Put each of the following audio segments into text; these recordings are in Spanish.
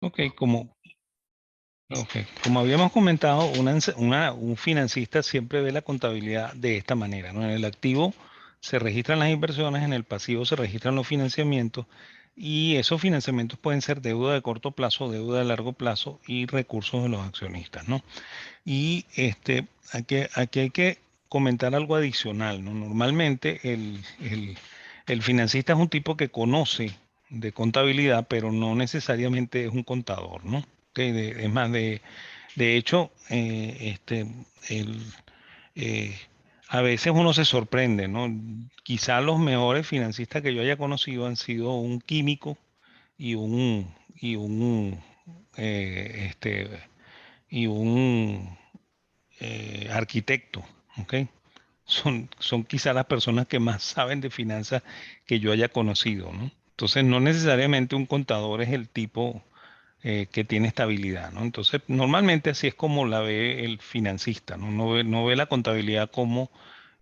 Ok, como habíamos comentado, un financista siempre ve la contabilidad de esta manera, ¿no? En el activo se registran las inversiones, en el pasivo se registran los financiamientos y esos financiamientos pueden ser deuda de corto plazo, deuda de largo plazo y recursos de los accionistas, ¿no? Y aquí hay que comentar algo adicional, ¿no? Normalmente el financista es un tipo que conoce de contabilidad, pero no necesariamente es un contador, ¿no? Es más, de hecho, el, eh, a veces uno se sorprende, ¿no? Quizá los mejores financistas que yo haya conocido han sido un químico y eh, este, un arquitecto, ¿ok? Son quizá las personas que más saben de finanzas que yo haya conocido, ¿no? Entonces, no necesariamente un contador es el tipo que tiene estabilidad, ¿no? Entonces, normalmente así es como la ve el financista, ¿no? No ve la contabilidad como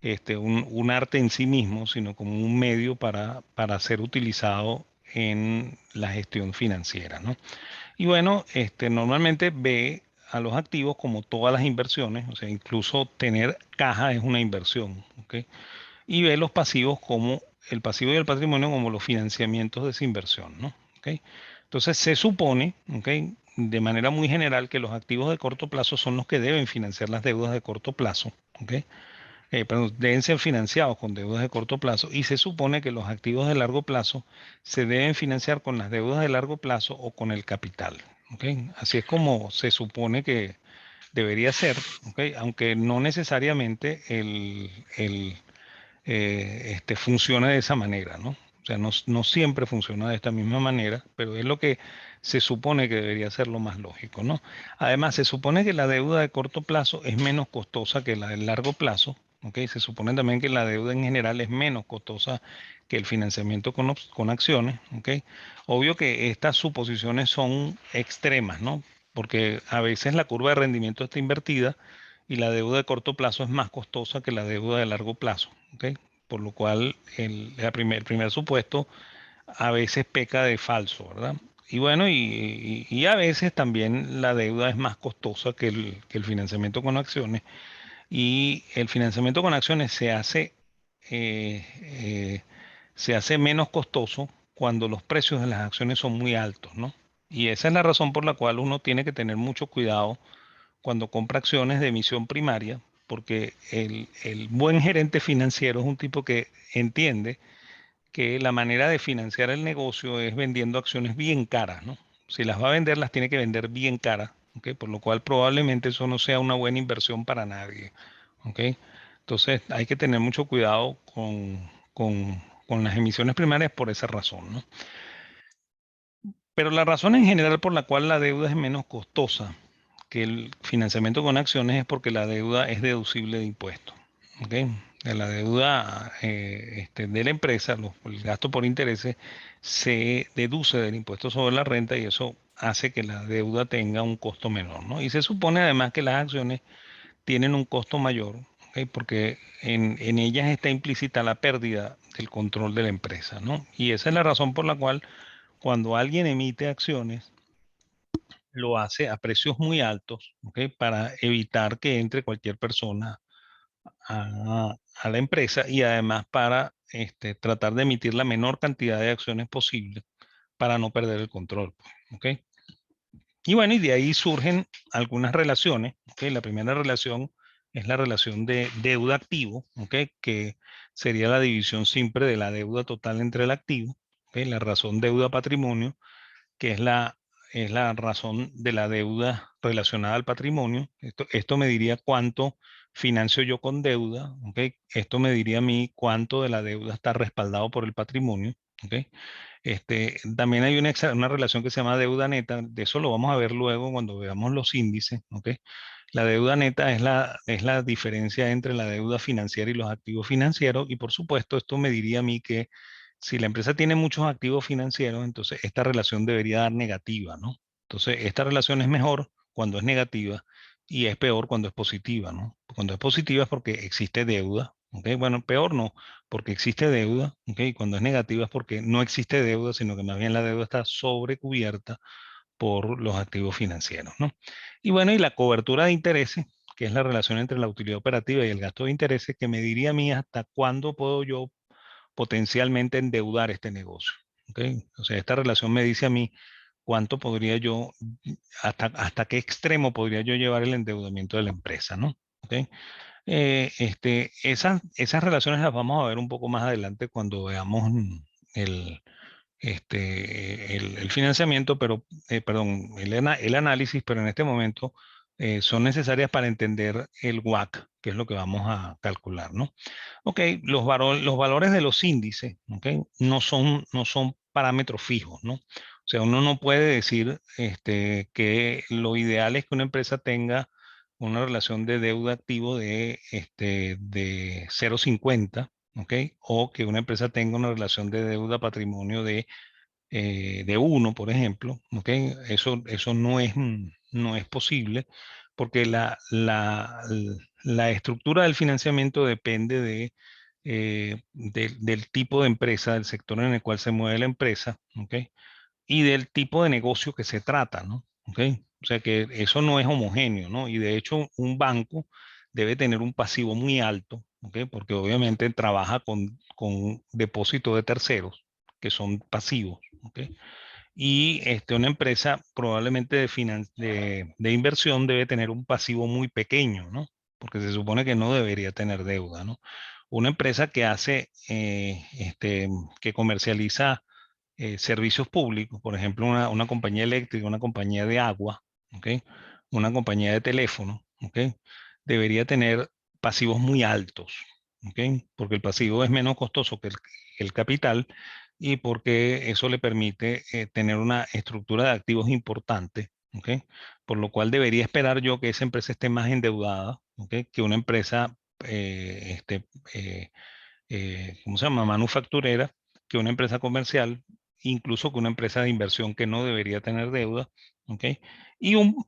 un arte en sí mismo, sino como un medio para ser utilizado en la gestión financiera, ¿no? Y bueno, normalmente ve a los activos como todas las inversiones, o sea, incluso tener caja es una inversión, ¿ok? Y ve los pasivos como el pasivo y el patrimonio como los financiamientos de esa inversión, ¿no? ¿Ok? Entonces se supone, ¿ok? De manera muy general que los activos de corto plazo son los que deben financiar las deudas de corto plazo, ¿ok? Perdón, deben ser financiados con deudas de corto plazo y se supone que los activos de largo plazo se deben financiar con las deudas de largo plazo o con el capital. ¿Ok? Así es como se supone que debería ser, ¿ok? Aunque no necesariamente funciona de esa manera, ¿no? O sea, no siempre funciona de esta misma manera, pero es lo que se supone que debería ser lo más lógico, ¿no? Además, se supone que la deuda de corto plazo es menos costosa que la de largo plazo, ¿ok? Se supone también que la deuda en general es menos costosa que el financiamiento con acciones, ¿ok? Obvio que estas suposiciones son extremas, ¿no? Porque a veces la curva de rendimiento está invertida y la deuda de corto plazo es más costosa que la deuda de largo plazo, ¿ok? Por lo cual el primer supuesto a veces peca de falso, ¿verdad? Y bueno, y a veces también la deuda es más costosa que el financiamiento con acciones y el financiamiento con acciones eh, eh, se hace menos costoso cuando los precios de las acciones son muy altos, ¿no? Y esa es la razón por la cual uno tiene que tener mucho cuidado cuando compra acciones de emisión primaria, porque el buen gerente financiero es un tipo que entiende que la manera de financiar el negocio es vendiendo acciones bien caras, ¿no? Si las va a vender, las tiene que vender bien caras, ¿ok? Por lo cual probablemente eso no sea una buena inversión para nadie, ¿ok? Entonces hay que tener mucho cuidado con las emisiones primarias por esa razón, ¿no? Pero la razón en general por la cual la deuda es menos costosa que el financiamiento con acciones es porque la deuda es deducible de impuestos. ¿Ok? De la deuda de la empresa, el gasto por intereses, se deduce del impuesto sobre la renta y eso hace que la deuda tenga un costo menor, ¿no? Y se supone además que las acciones tienen un costo mayor, ¿ok? Porque en ellas está implícita la pérdida del control de la empresa, ¿no? Y esa es la razón por la cual cuando alguien emite acciones, lo hace a precios muy altos, ¿ok? Para evitar que entre cualquier persona a la empresa y además para tratar de emitir la menor cantidad de acciones posible para no perder el control, pues, ¿ok? Y bueno, y de ahí surgen algunas relaciones, ¿ok? La primera relación es la relación de deuda-activo, ¿ok? Que sería la división simple de la deuda total entre el activo, ¿ok? La razón deuda-patrimonio que es la razón de la deuda relacionada al patrimonio. Esto me diría cuánto financio yo con deuda, ¿ok? Esto me diría a mí cuánto de la deuda está respaldado por el patrimonio, ¿ok? También hay una relación que se llama deuda neta, de eso lo vamos a ver luego cuando veamos los índices, ¿ok? La deuda neta es la diferencia entre la deuda financiera y los activos financieros y por supuesto esto me diría a mí que si la empresa tiene muchos activos financieros, entonces esta relación debería dar negativa, ¿no? Entonces esta relación es mejor cuando es negativa y es peor cuando es positiva, ¿no? Cuando es positiva es porque existe deuda, ¿ok? Bueno, peor no, porque existe deuda, ¿ok? Cuando es negativa es porque no existe deuda, sino que más bien la deuda está sobrecubierta por los activos financieros, ¿no? Y bueno, y la cobertura de intereses, que es la relación entre la utilidad operativa y el gasto de intereses, que me diría a mí hasta cuándo puedo yo potencialmente endeudar este negocio. ¿Ok? O sea, esta relación me dice a mí cuánto podría yo, hasta qué extremo podría yo llevar el endeudamiento de la empresa, ¿no? ¿Ok? Esas relaciones las vamos a ver un poco más adelante cuando veamos el, el financiamiento, pero, perdón, el análisis, pero en este momento son necesarias para entender el WACC, que es lo que vamos a calcular, ¿no? Ok, los valores de los índices, ok, no son parámetros fijos, ¿no? O sea, uno no puede decir que lo ideal es que una empresa tenga una relación de deuda activo de 0,50, ¿ok? O que una empresa tenga una relación de deuda patrimonio de 1, por ejemplo, ¿ok? Eso no es posible porque la estructura del financiamiento depende del tipo de empresa, del sector en el cual se mueve la empresa, ¿ok? Y del tipo de negocio que se trata, ¿no? ¿Ok? O sea que eso no es homogéneo, ¿no? Y de hecho un banco debe tener un pasivo muy alto, ¿ok? Porque obviamente trabaja con depósitos de terceros que son pasivos, ¿ok? Y una empresa probablemente de inversión debe tener un pasivo muy pequeño, ¿no? Porque se supone que no debería tener deuda, ¿no? Una empresa que hace, que comercializa servicios públicos, por ejemplo, una compañía eléctrica, una compañía de agua, ¿ok? Una compañía de teléfono, ¿ok? Debería tener pasivos muy altos, ¿ok? Porque el pasivo es menos costoso que el capital y porque eso le permite tener una estructura de activos importante, ¿ok? Por lo cual debería esperar yo que esa empresa esté más endeudada, ¿ok? Que una empresa, ¿cómo se llama? Manufacturera, que una empresa comercial, incluso que una empresa de inversión que no debería tener deuda, ¿ok? Y un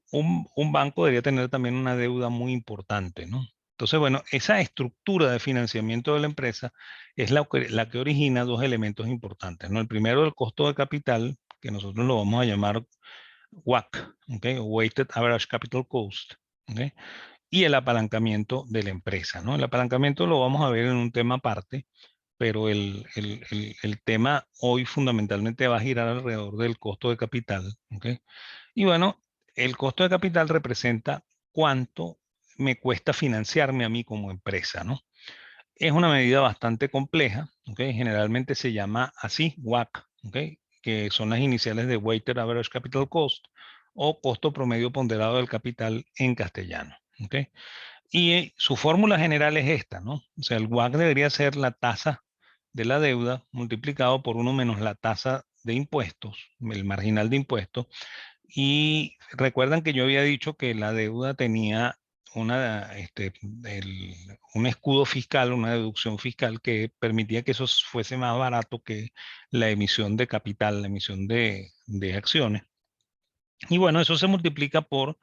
banco debería tener también una deuda muy importante, ¿no? Entonces, bueno, esa estructura de financiamiento de la empresa es la que origina dos elementos importantes, ¿no? El primero, el costo de capital, que nosotros lo vamos a llamar WACC, ¿ok? Weighted Average Capital Cost, ¿ok? Y el apalancamiento de la empresa, ¿no? El apalancamiento lo vamos a ver en un tema aparte, pero el tema hoy fundamentalmente va a girar alrededor del costo de capital, ¿ok? Y bueno, el costo de capital representa cuánto me cuesta financiarme a mí como empresa, ¿no? Es una medida bastante compleja, ¿ok? Generalmente se llama así, WACC, ¿ok? Que son las iniciales de Weighted Average Capital Cost o costo promedio ponderado del capital en castellano, ¿ok? Y su fórmula general es esta, ¿no? O sea, el WACC debería ser la tasa de la deuda multiplicado por uno menos la tasa de impuestos, el marginal de impuestos. Y recuerdan que yo había dicho que la deuda tenía un escudo fiscal, una deducción fiscal que permitía que eso fuese más barato que la emisión de capital, la emisión de acciones. Y bueno, eso se multiplica por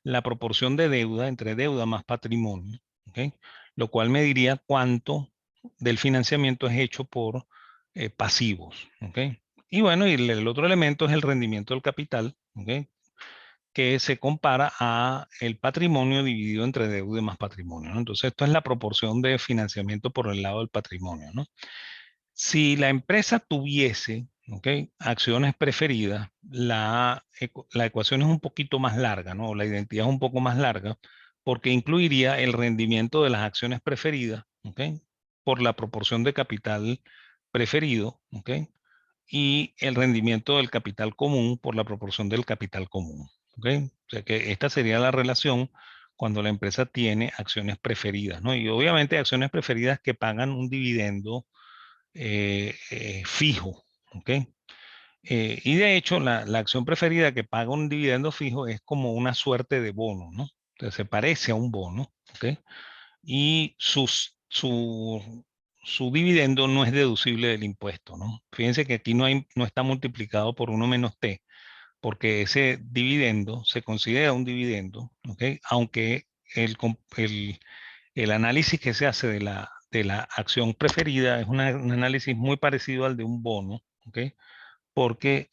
la proporción de deuda entre deuda más patrimonio, ¿ok? Lo cual me diría cuánto del financiamiento es hecho por pasivos, ¿ok? Y bueno, y el otro elemento es el rendimiento del capital, ¿ok? Que se compara a el patrimonio dividido entre deuda y más patrimonio, ¿no? Entonces, esto es la proporción de financiamiento por el lado del patrimonio, ¿no? Si la empresa tuviese, ¿ok? Acciones preferidas, la ecuación es un poquito más larga, ¿no? La identidad es un poco más larga porque incluiría el rendimiento de las acciones preferidas, ¿ok? Por la proporción de capital preferido, ¿ok? Y el rendimiento del capital común por la proporción del capital común, ¿ok? O sea que esta sería la relación cuando la empresa tiene acciones preferidas, ¿no? Y obviamente acciones preferidas que pagan un dividendo fijo, ¿ok? Y de hecho, la acción preferida que paga un dividendo fijo es como una suerte de bono, ¿no? Entonces se parece a un bono, ¿ok? Y su dividendo no es deducible del impuesto, ¿no? Fíjense que aquí no está multiplicado por uno menos t, porque ese dividendo se considera un dividendo, ¿ok? Aunque el análisis que se hace de la acción preferida es un análisis muy parecido al de un bono, ¿ok? Porque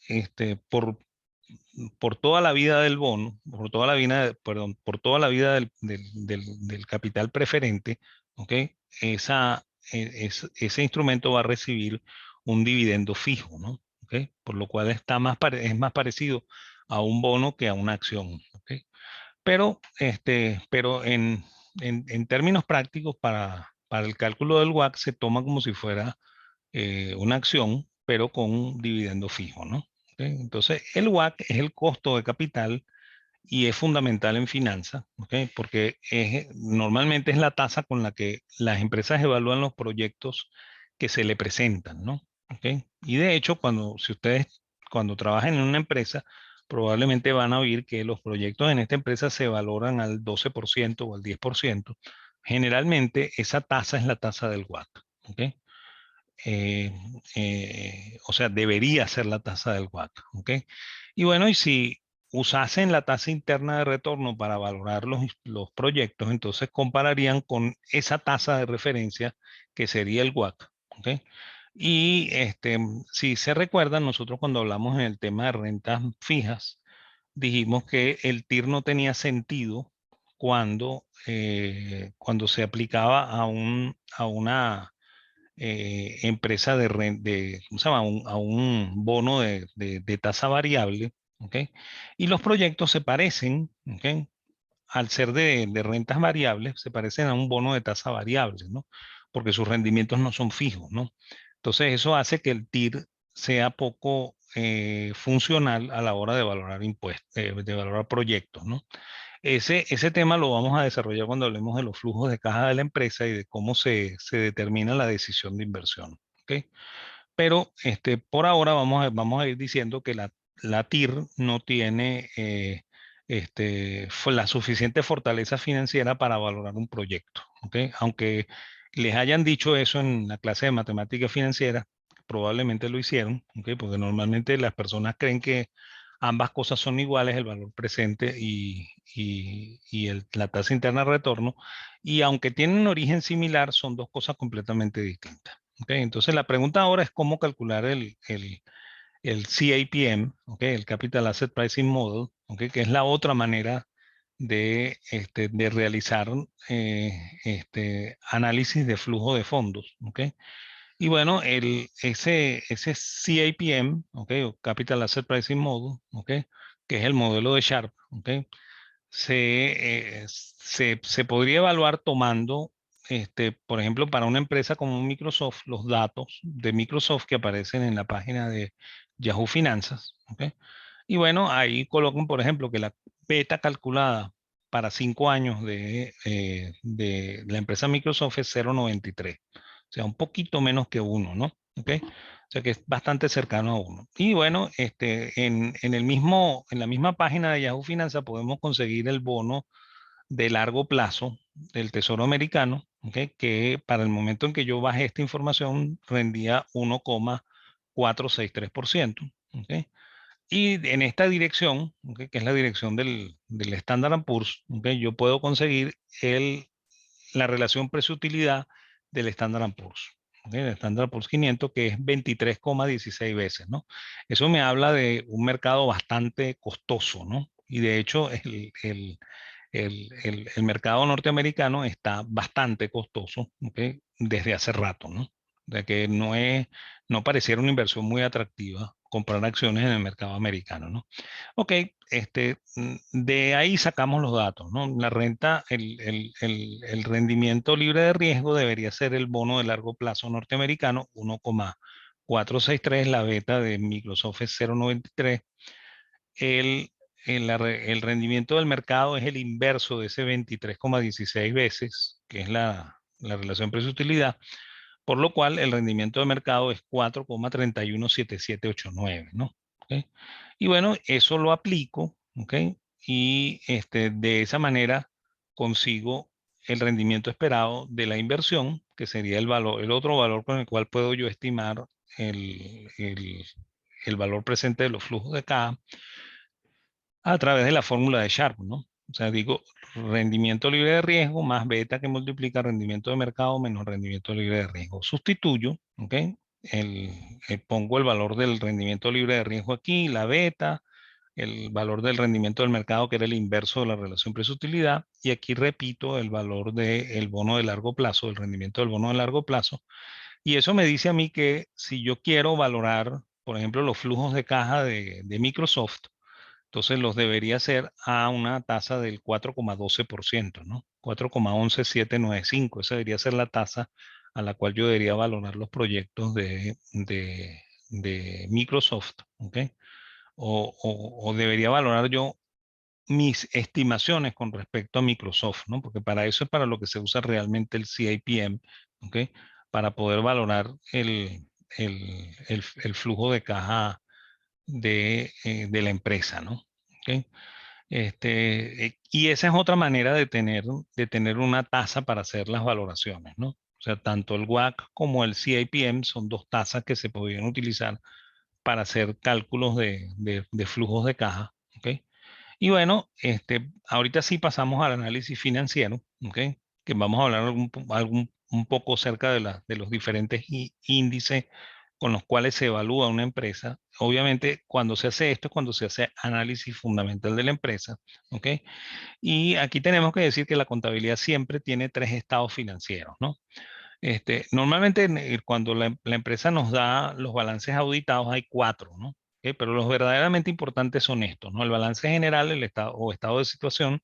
por toda la vida del bono, por toda la vida, perdón, por toda la vida del capital preferente, ¿ok? Ese instrumento va a recibir un dividendo fijo, ¿no? ¿Ok? Por lo cual es más parecido a un bono que a una acción, ¿ok? Pero en términos prácticos, para el cálculo del WACC se toma como si fuera una acción, pero con un dividendo fijo, ¿no? ¿Ok? Entonces, el WACC es el costo de capital y es fundamental en finanzas, ¿ok? Porque normalmente es la tasa con la que las empresas evalúan los proyectos que se le presentan, ¿no? ¿Ok? Y de hecho, si ustedes cuando trabajan en una empresa, probablemente van a oír que los proyectos en esta empresa se valoran al 12% o al 10%. Generalmente esa tasa es la tasa del WACC, ¿ok? eh, o sea, debería ser la tasa del WACC, ¿ok? Y bueno, y si usasen la tasa interna de retorno para valorar los proyectos, entonces compararían con esa tasa de referencia que sería el WACC, ¿ok? Y si se recuerdan, nosotros cuando hablamos en el tema de rentas fijas, dijimos que el TIR no tenía sentido cuando se aplicaba a una empresa ¿cómo se llama? A un bono de tasa variable, ¿ok? Y los proyectos se parecen, ¿ok? Al ser de rentas variables, se parecen a un bono de tasa variable, ¿no? Porque sus rendimientos no son fijos, ¿no? Entonces eso hace que el TIR sea poco funcional a la hora de valorar impuestos, de valorar proyectos, ¿no? Ese tema lo vamos a desarrollar cuando hablemos de los flujos de caja de la empresa y de cómo se determina la decisión de inversión. ¿Ok? Pero por ahora vamos a ir diciendo que la TIR no tiene la suficiente fortaleza financiera para valorar un proyecto. ¿Ok? Aunque les hayan dicho eso en la clase de matemática financiera, probablemente lo hicieron, ¿ok? Porque normalmente las personas creen que ambas cosas son iguales, el valor presente y la tasa interna de retorno, y aunque tienen un origen similar, son dos cosas completamente distintas. ¿Ok? Entonces la pregunta ahora es cómo calcular el CAPM, ¿ok? El Capital Asset Pricing Model, ¿ok? Que es la otra manera de realizar análisis de flujo de fondos. ¿Ok? Y bueno, ese CAPM, ¿ok? O Capital Asset Pricing Model, ¿ok? Que es el modelo de Sharpe, ¿ok? Se podría evaluar tomando, por ejemplo, para una empresa como Microsoft, los datos de Microsoft que aparecen en la página de Yahoo Finanzas, ¿ok? Y bueno, ahí colocan, por ejemplo, que la beta calculada para 5 años de la empresa Microsoft es 0,93, o sea, un poquito menos que uno, ¿no? ¿Ok? O sea que es bastante cercano a uno. Y bueno, en la misma página de Yahoo Finanzas podemos conseguir el bono de largo plazo del Tesoro Americano, ¿ok? Que para el momento en que yo bajé esta información rendía 1,463%. ¿Ok? Y en esta dirección, ¿ok? Que es la dirección del Standard Poor's, ¿ok? Yo puedo conseguir la relación precio-utilidad del Standard Poor's. ¿Ok? El Standard Poor's 500, que es 23,16 veces, ¿no? Eso me habla de un mercado bastante costoso, ¿no? Y de hecho, el mercado norteamericano está bastante costoso, ¿ok? Desde hace rato, ¿no? De que no pareciera una inversión muy atractiva comprar acciones en el mercado americano, ¿no? Ok, de ahí sacamos los datos, ¿no? La renta, el rendimiento libre de riesgo debería ser el bono de largo plazo norteamericano, 1,463, la beta de Microsoft es 0,93, el, el rendimiento del mercado es el inverso de ese 23,16 veces, que es la relación precio-utilidad, por lo cual el rendimiento de mercado es 4,317789, ¿no? ¿Ok? Y bueno, eso lo aplico, ¿ok? Y de esa manera consigo el rendimiento esperado de la inversión, que sería el otro valor con el cual puedo yo estimar el, el, el valor presente de los flujos de caja a través de la fórmula de Sharpe, ¿no? O sea, digo, rendimiento libre de riesgo más beta que multiplica rendimiento de mercado menos rendimiento libre de riesgo. Sustituyo, ¿ok? Pongo el valor del rendimiento libre de riesgo aquí, la beta, el valor del rendimiento del mercado, que era el inverso de la relación precio-utilidad, y aquí repito el valor del bono de largo plazo, el rendimiento del bono de largo plazo, y eso me dice a mí que si yo quiero valorar, por ejemplo, los flujos de caja de Microsoft, entonces los debería hacer a una tasa del 4,12%, ¿no? 4,11795, esa debería ser la tasa a la cual yo debería valorar los proyectos de Microsoft, ¿ok? O debería valorar yo mis estimaciones con respecto a Microsoft, ¿no? Porque para eso es para lo que se usa realmente el CIPM, ¿ok? Para poder valorar el flujo de caja de la empresa, ¿no? ¿Ok? Y esa es otra manera de tener una tasa para hacer las valoraciones, ¿no? O sea, tanto el WACC como el CIPM son dos tasas que se podrían utilizar para hacer cálculos de flujos de caja, ¿ok? Y bueno, ahorita sí pasamos al análisis financiero, ¿ok? Que vamos a hablar un poco acerca de los diferentes índices con los cuales se evalúa una empresa. Obviamente, cuando se hace esto es cuando se hace análisis fundamental de la empresa, ¿ok? Y aquí tenemos que decir que la contabilidad siempre tiene tres estados financieros, ¿no? Normalmente cuando la empresa nos da los balances auditados hay cuatro, ¿no? Pero los verdaderamente importantes son estos, ¿no? El balance general, el estado o estado de situación,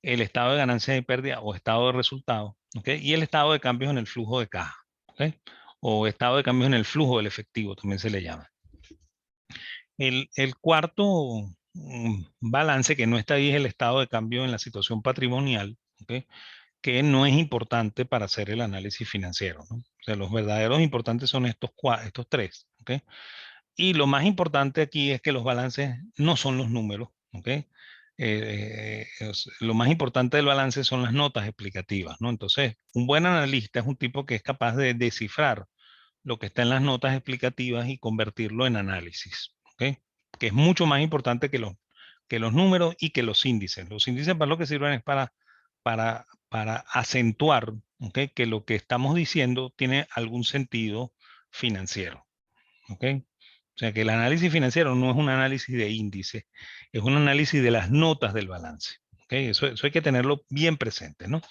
el estado de ganancia y pérdida o estado de resultado, ¿ok? Y el estado de cambios en el flujo de caja, ¿ok? O estado de cambios en el flujo del efectivo, también se le llama. El cuarto balance que no está ahí es el estado de cambio en la situación patrimonial, ¿ok? Que no es importante para hacer el análisis financiero, ¿no? O sea, los verdaderos importantes son estos tres, ¿ok? Y lo más importante aquí es que los balances no son los números, ¿ok? Lo más importante del balance son las notas explicativas, ¿no? Entonces, un buen analista es un tipo que es capaz de descifrar lo que está en las notas explicativas y convertirlo en análisis, ¿ok? Que es mucho más importante que los números y que los índices. Los índices para lo que sirven es para acentuar, ¿ok? Que lo que estamos diciendo tiene algún sentido financiero, ¿ok? O sea que el análisis financiero no es un análisis de índice, es un análisis de las notas del balance, ¿ok? Eso hay que tenerlo bien presente, ¿no?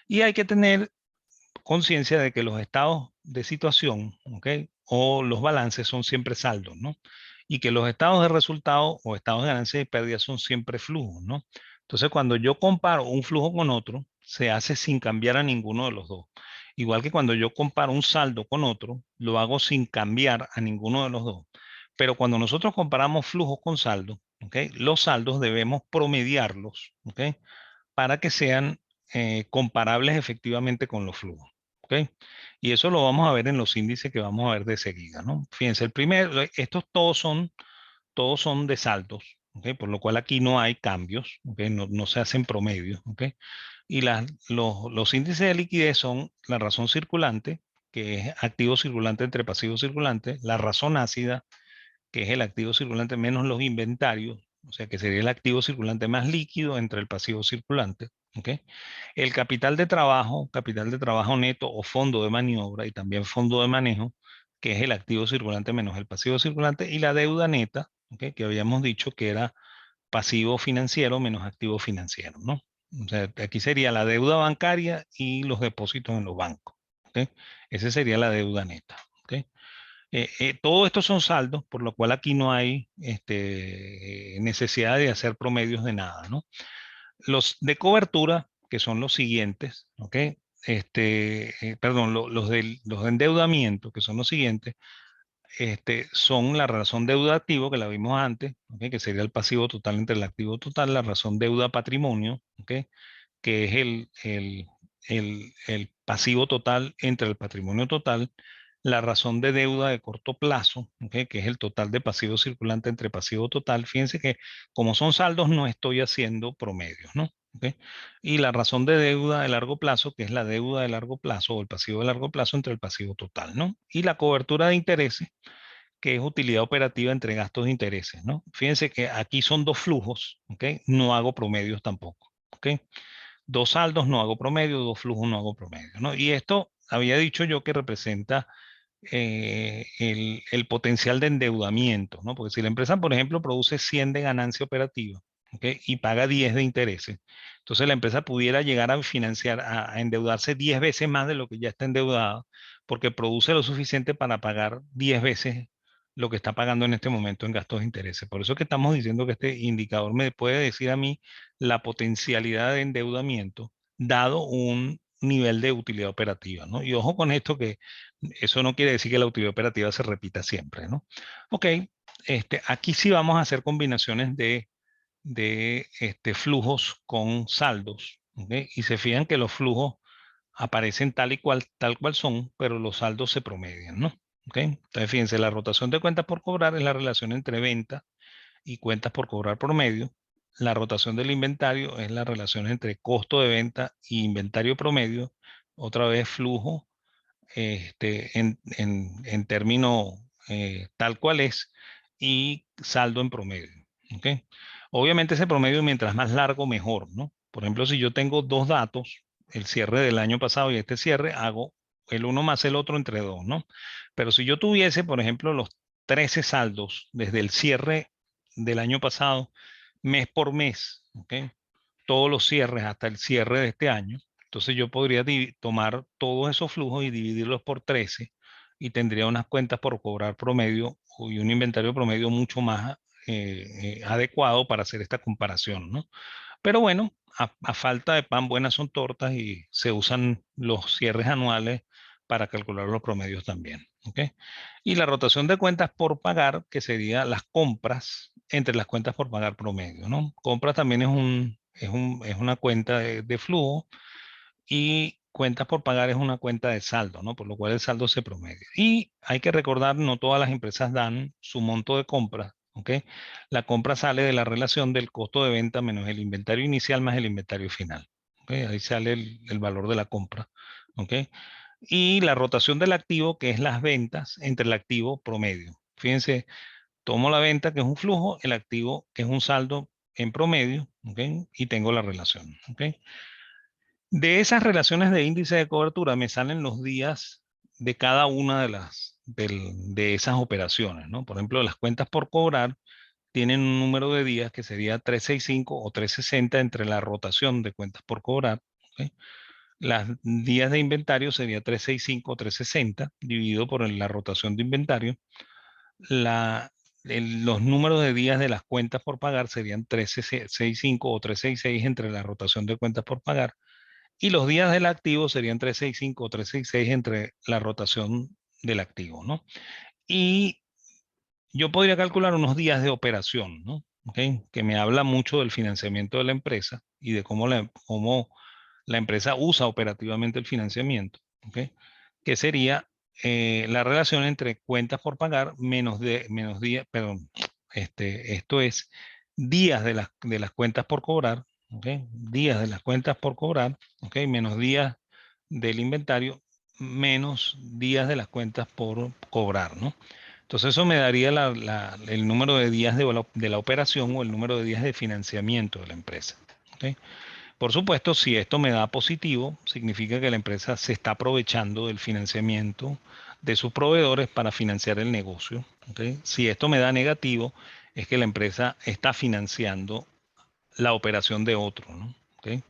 Y hay que tener conciencia de que los estados de situación, ¿ok? O los balances son siempre saldos, ¿no? Y que los estados de resultado o estados de ganancia y pérdida son siempre flujos, ¿no? Entonces, cuando yo comparo un flujo con otro, se hace sin cambiar a ninguno de los dos. Igual que cuando yo comparo un saldo con otro, lo hago sin cambiar a ninguno de los dos. Pero cuando nosotros comparamos flujos con saldos, ¿ok? Los saldos debemos promediarlos, ¿ok? Para que sean comparables efectivamente con los flujos. ¿Ok? Y eso lo vamos a ver en los índices que vamos a ver de seguida, ¿no? Fíjense, estos todos son de saldos, ¿ok? Por lo cual aquí no hay cambios, ¿ok? No se hacen promedios, ¿ok? Y los índices de liquidez son la razón circulante, que es activo circulante entre pasivo circulante, la razón ácida, que es el activo circulante menos los inventarios, o sea que sería el activo circulante más líquido entre el pasivo circulante. ¿Ok? El capital de trabajo neto o fondo de maniobra y también fondo de manejo, que es el activo circulante menos el pasivo circulante, y la deuda neta, ¿ok? Que habíamos dicho que era pasivo financiero menos activo financiero, ¿no? O sea, aquí sería la deuda bancaria y los depósitos en los bancos. ¿Ok? Esa sería la deuda neta. ¿Ok? Todo esto son saldos, por lo cual aquí no hay necesidad de hacer promedios de nada, ¿no? Los de cobertura, que son los siguientes, ¿ok? Perdón, los de endeudamiento, que son los siguientes, son la razón deuda activo, que la vimos antes, ¿ok? Que sería el pasivo total entre el activo total, la razón deuda patrimonio, ¿ok? Que es el pasivo total entre el patrimonio total, la razón de deuda de corto plazo, ¿ok? Que es el total de pasivo circulante entre pasivo total. Fíjense que como son saldos no estoy haciendo promedios, ¿no? ¿Ok? Y la razón de deuda de largo plazo, que es la deuda de largo plazo o el pasivo de largo plazo entre el pasivo total, ¿no? Y la cobertura de intereses, que es utilidad operativa entre gastos de intereses, ¿no? Fíjense que aquí son dos flujos, ¿ok? No hago promedios tampoco, ¿ok? Dos saldos no hago promedio, dos flujos no hago promedio, ¿no? Y esto había dicho yo que representa el potencial de endeudamiento, ¿no? Porque si la empresa, por ejemplo, produce 100 de ganancia operativa, ¿ok? Y paga 10 de intereses, entonces la empresa pudiera llegar a financiar, a endeudarse 10 veces más de lo que ya está endeudada, porque produce lo suficiente para pagar 10 veces lo que está pagando en este momento en gastos de intereses. Por eso es que estamos diciendo que este indicador me puede decir a mí la potencialidad de endeudamiento dado un nivel de utilidad operativa, ¿no? Y ojo con esto que eso no quiere decir que la utilidad operativa se repita siempre, ¿no? Ok, aquí sí vamos a hacer combinaciones de flujos con saldos, ¿ok? Y se fijan que los flujos aparecen tal cual son, pero los saldos se promedian, ¿no? ¿Ok? Entonces, fíjense, la rotación de cuentas por cobrar es la relación entre venta y cuentas por cobrar promedio. La rotación del inventario es la relación entre costo de venta y inventario promedio. Otra vez flujo en término tal cual es y saldo en promedio. ¿Ok? Obviamente ese promedio mientras más largo mejor, ¿no? Por ejemplo, si yo tengo dos datos, el cierre del año pasado y este cierre, hago el uno más el otro entre dos, ¿no? Pero si yo tuviese, por ejemplo, los 13 saldos desde el cierre del año pasado, mes por mes, ¿ok? Todos los cierres hasta el cierre de este año, entonces yo podría tomar todos esos flujos y dividirlos por 13 y tendría unas cuentas por cobrar promedio y un inventario promedio mucho más adecuado para hacer esta comparación, ¿no? Pero bueno, a falta de pan, buenas son tortas y se usan los cierres anuales para calcular los promedios también. ¿Ok? Y la rotación de cuentas por pagar, que sería las compras entre las cuentas por pagar promedio, ¿no? Compras también es una cuenta de flujo y cuentas por pagar es una cuenta de saldo, ¿no? Por lo cual el saldo se promedia. Y hay que recordar, no todas las empresas dan su monto de compra, ¿ok? La compra sale de la relación del costo de venta menos el inventario inicial más el inventario final. ¿Ok? Ahí sale el valor de la compra, ¿ok? Y la rotación del activo, que es las ventas entre el activo promedio. Fíjense, tomo la venta, que es un flujo, el activo, que es un saldo en promedio, ¿ok? Y tengo la relación, ¿ok? De esas relaciones de índice de cobertura me salen los días de cada una de esas operaciones, ¿no? Por ejemplo, las cuentas por cobrar tienen un número de días que sería 365 o 360 entre la rotación de cuentas por cobrar. ¿Ok? Las días de inventario sería 365 o 360 dividido por la rotación de inventario. Los números de días de las cuentas por pagar serían 365 o 366 entre la rotación de cuentas por pagar y los días del activo serían 365 o 366 entre la rotación del activo, ¿no? Y yo podría calcular unos días de operación, ¿no? ¿Ok? Que me habla mucho del financiamiento de la empresa y de cómo la empresa usa operativamente el financiamiento, ¿ok? Que sería la relación entre cuentas por pagar menos días, perdón, esto es días de las cuentas por cobrar, ¿ok? Días de las cuentas por cobrar, ¿ok? Menos días del inventario, menos días de las cuentas por cobrar, ¿no? Entonces eso me daría el número de días de la operación o el número de días de financiamiento de la empresa. ¿Ok? Por supuesto, si esto me da positivo, significa que la empresa se está aprovechando del financiamiento de sus proveedores para financiar el negocio. ¿Ok? Si esto me da negativo, es que la empresa está financiando la operación de otro, ¿no? ¿Ok?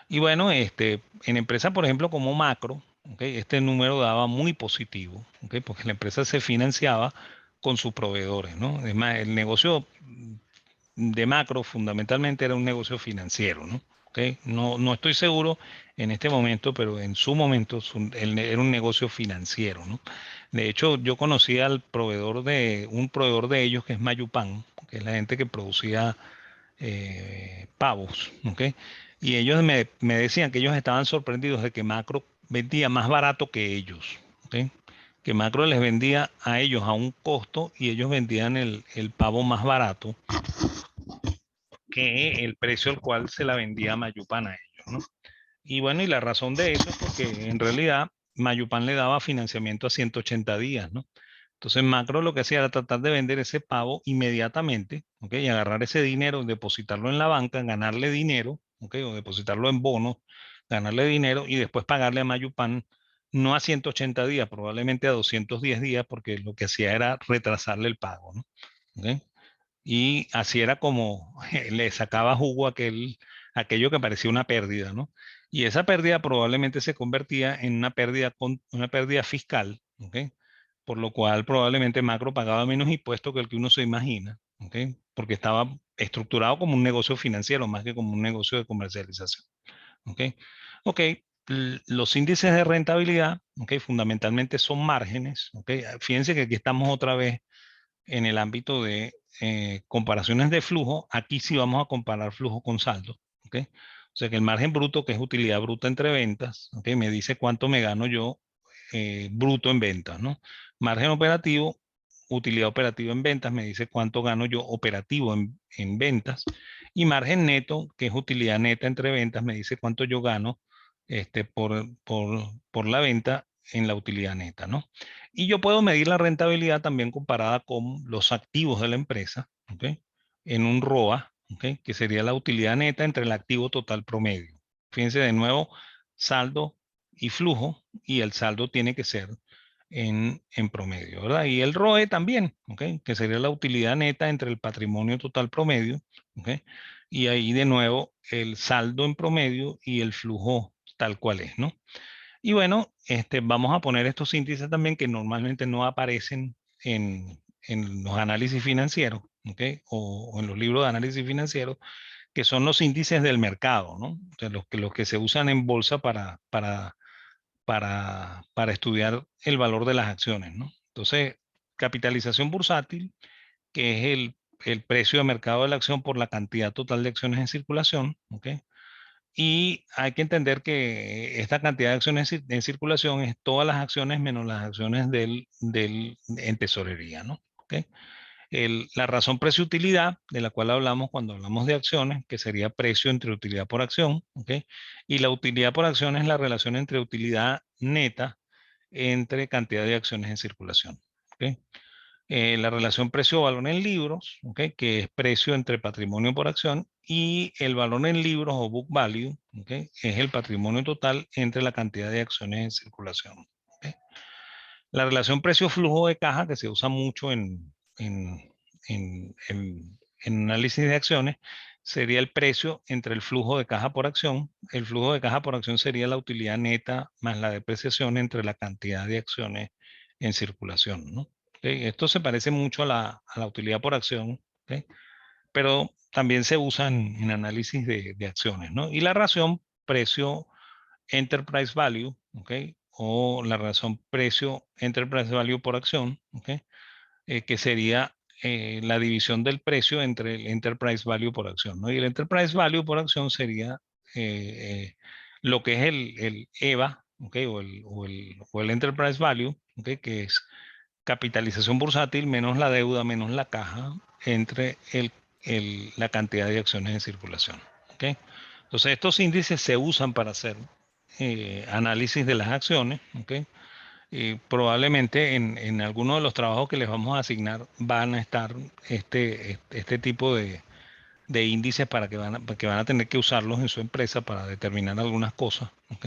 Y bueno, en empresas, por ejemplo, como Macro, ¿ok? Este número daba muy positivo, ¿ok? Porque la empresa se financiaba con sus proveedores, ¿no? Es más, el negocio de Macro fundamentalmente era un negocio financiero, ¿no? ¿Ok? No estoy seguro en este momento, pero en su momento era un negocio financiero, ¿no? De hecho, yo conocí al un proveedor de ellos que es Mayupan, que es la gente que producía pavos, ¿ok? Y ellos me decían que ellos estaban sorprendidos de que Macro vendía más barato que ellos, ¿ok? Que Macro les vendía a ellos a un costo y ellos vendían el pavo más barato que el precio al cual se la vendía Mayupan a ellos, ¿no? Y bueno, y la razón de eso es porque en realidad Mayupan le daba financiamiento a 180 días, ¿no? Entonces Macro lo que hacía era tratar de vender ese pavo inmediatamente, ¿ok? Y agarrar ese dinero, depositarlo en la banca, ganarle dinero, ¿ok? O depositarlo en bonos, ganarle dinero y después pagarle a Mayupan no a 180 días, probablemente a 210 días, porque lo que hacía era retrasarle el pago, ¿no? ¿Ok? Y así era como le sacaba jugo a aquello que parecía una pérdida, ¿no? Y esa pérdida probablemente se convertía en una pérdida fiscal, ¿ok? Por lo cual probablemente Macro pagaba menos impuestos que el que uno se imagina, ¿ok? Porque estaba estructurado como un negocio financiero más que como un negocio de comercialización, ¿ok? Ok, los índices de rentabilidad, ¿ok? Fundamentalmente son márgenes, ¿ok? Fíjense que aquí estamos otra vez en el ámbito de comparaciones de flujo. Aquí sí vamos a comparar flujo con saldo, ¿ok? O sea que el margen bruto, que es utilidad bruta entre ventas, ¿ok? Me dice cuánto me gano yo bruto en ventas, ¿no? Margen operativo, utilidad operativa en ventas, me dice cuánto gano yo operativo en ventas. Y margen neto, que es utilidad neta entre ventas, me dice cuánto yo gano por la venta en la utilidad neta, ¿no? Y yo puedo medir la rentabilidad también comparada con los activos de la empresa, ¿ok? En un ROA, ¿ok? Que sería la utilidad neta entre el activo total promedio. Fíjense de nuevo, saldo y flujo, y el saldo tiene que ser en promedio, ¿verdad? Y el ROE también, ¿ok? Que sería la utilidad neta entre el patrimonio total promedio, ¿ok? Y ahí de nuevo el saldo en promedio y el flujo tal cual es, ¿no? Y bueno, vamos a poner estos índices también que normalmente no aparecen en los análisis financieros, ¿ok? O en los libros de análisis financiero, que son los índices del mercado, ¿no? O sea, los que se usan en bolsa para estudiar el valor de las acciones, ¿no? Entonces, capitalización bursátil, que es el precio de mercado de la acción por la cantidad total de acciones en circulación, ¿ok? Y hay que entender que esta cantidad de acciones en circulación es todas las acciones menos las acciones en tesorería, ¿no? ¿Ok? La razón precio-utilidad, de la cual hablamos cuando hablamos de acciones, que sería precio entre utilidad por acción, ¿ok? Y la utilidad por acción es la relación entre utilidad neta entre cantidad de acciones en circulación, ¿ok? La relación precio-valor en libros, ¿ok? Que es precio entre patrimonio por acción, y el valor en libros o book value, ¿ok? Es el patrimonio total entre la cantidad de acciones en circulación, ¿ok? La relación precio-flujo de caja, que se usa mucho en análisis de acciones, sería el precio entre el flujo de caja por acción. El flujo de caja por acción sería la utilidad neta más la depreciación entre la cantidad de acciones en circulación, ¿no? ¿Ok? Esto se parece mucho a la utilidad por acción, ¿ok? Pero también se usa en análisis de acciones, ¿no? Y la razón precio Enterprise Value, ¿ok? O la razón precio Enterprise Value por acción, ¿ok? Que sería la división del precio entre el Enterprise Value por acción, ¿no? Y el Enterprise Value por acción sería lo que es el EVA, ¿ok? O el Enterprise Value, ¿ok? Que es capitalización bursátil menos la deuda menos la caja entre la cantidad de acciones en circulación, ¿ok? Entonces estos índices se usan para hacer análisis de las acciones, ¿ok? Y probablemente en alguno de los trabajos que les vamos a asignar van a estar este tipo de índices que van a tener que usarlos en su empresa para determinar algunas cosas, ¿ok?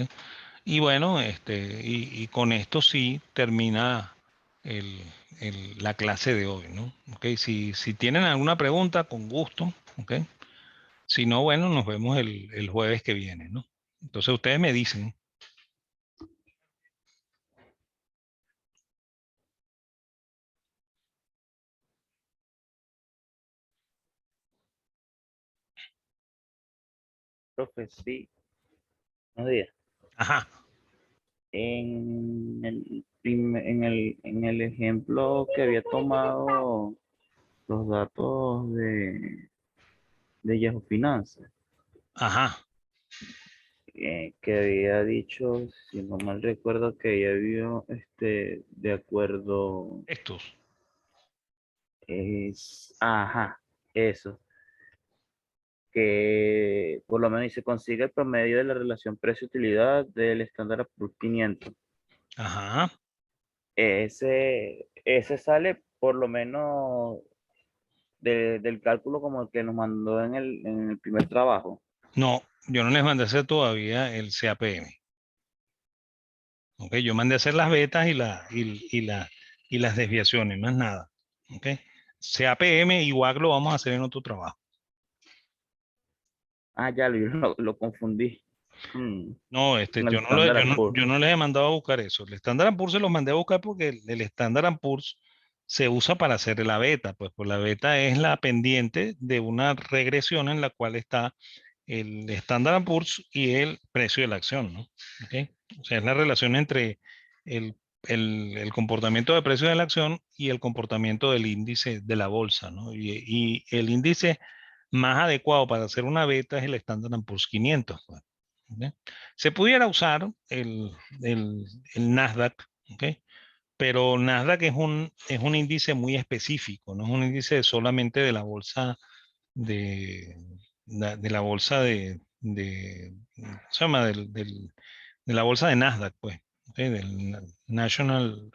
Y bueno, y con esto sí termina el- la clase de hoy, ¿no? ¿Ok? Si tienen alguna pregunta, con gusto, ¿ok? Si no, bueno, nos vemos el jueves que viene, ¿no? Entonces ustedes me dicen. Profe, sí, buenos días. Ajá, En el ejemplo que había tomado los datos de Yahoo Finanzas, ajá, que había dicho, si no mal recuerdo, que ya había, de acuerdo, estos. ajá, eso, que por lo menos se consigue el promedio de la relación precio-utilidad del estándar Poor's 500. Ajá. Ese sale por lo menos del cálculo como el que nos mandó en el primer trabajo. No, yo no les mandé a hacer todavía el CAPM. ¿Ok? Yo mandé a hacer las betas y las desviaciones, más nada. ¿Ok? CAPM igual lo vamos a hacer en otro trabajo. Ah, ya lo confundí con, No, con el Standard Poor's. yo no les he mandado a buscar eso. El Standard Poor's se los mandé a buscar porque el Standard Poor's se usa para hacer la beta. Pues la beta es la pendiente de una regresión en la cual está el Standard Poor's y el precio de la acción, ¿no? ¿Ok? O sea, es la relación entre el, el comportamiento de precio de la acción y el comportamiento del índice de la bolsa, ¿no? Y el índice más adecuado para hacer una beta es el Standard Poor's 500, pues, ¿ok? Se pudiera usar el, el Nasdaq, ¿ok? Pero Nasdaq es un índice muy específico, no es un índice solamente de la bolsa de, de la bolsa ¿cómo se llama? De la bolsa de Nasdaq, pues, ¿ok? Del National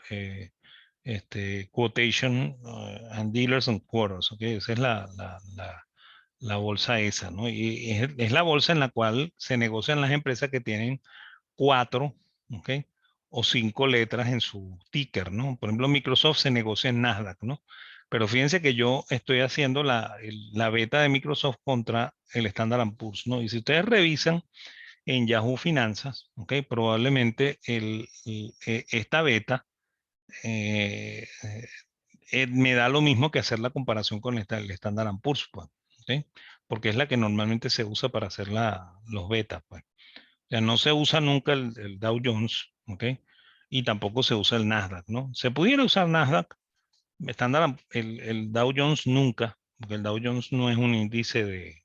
Quotation and Dealers and Quarters, ¿ok? Esa es la bolsa esa, ¿no? Y es la bolsa en la cual se negocian las empresas que tienen cuatro, ¿ok? O cinco letras en su ticker, ¿no? Por ejemplo, Microsoft se negocia en Nasdaq, ¿no? Pero fíjense que yo estoy haciendo la beta de Microsoft contra el Standard Poor's, ¿no? Y si ustedes revisan en Yahoo Finanzas, ¿ok? Probablemente esta beta eh, me da lo mismo que hacer la comparación con el Standard Poor's, pues, ¿ok? Porque es la que normalmente se usa para hacer los betas, pues. O sea, no se usa nunca el Dow Jones, ¿ok? Y tampoco se usa el Nasdaq, ¿no? Se pudiera usar Nasdaq, estándar, el Dow Jones nunca, porque el Dow Jones no es un índice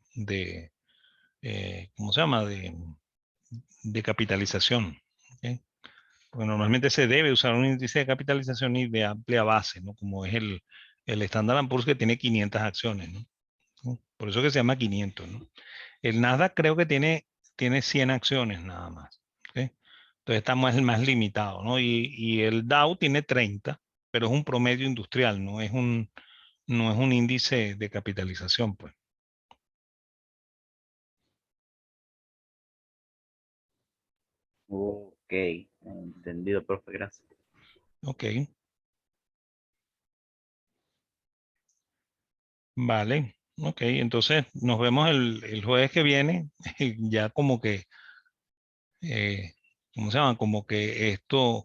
¿cómo se llama? De capitalización, ¿ok? Porque normalmente se debe usar un índice de capitalización y de amplia base, ¿no? Como es el Standard Poor's que tiene 500 acciones, ¿no? ¿No? Por eso que se llama 500, ¿no? El Nasdaq creo que tiene 100 acciones nada más, ¿ok? Entonces está más limitado, ¿no? Y el Dow tiene 30, pero es un promedio industrial, no es un índice de capitalización, pues. Ok, entendido, profe, gracias. Ok, vale. Ok, entonces nos vemos el jueves que viene, ya como que, ¿cómo se llama? Como que esto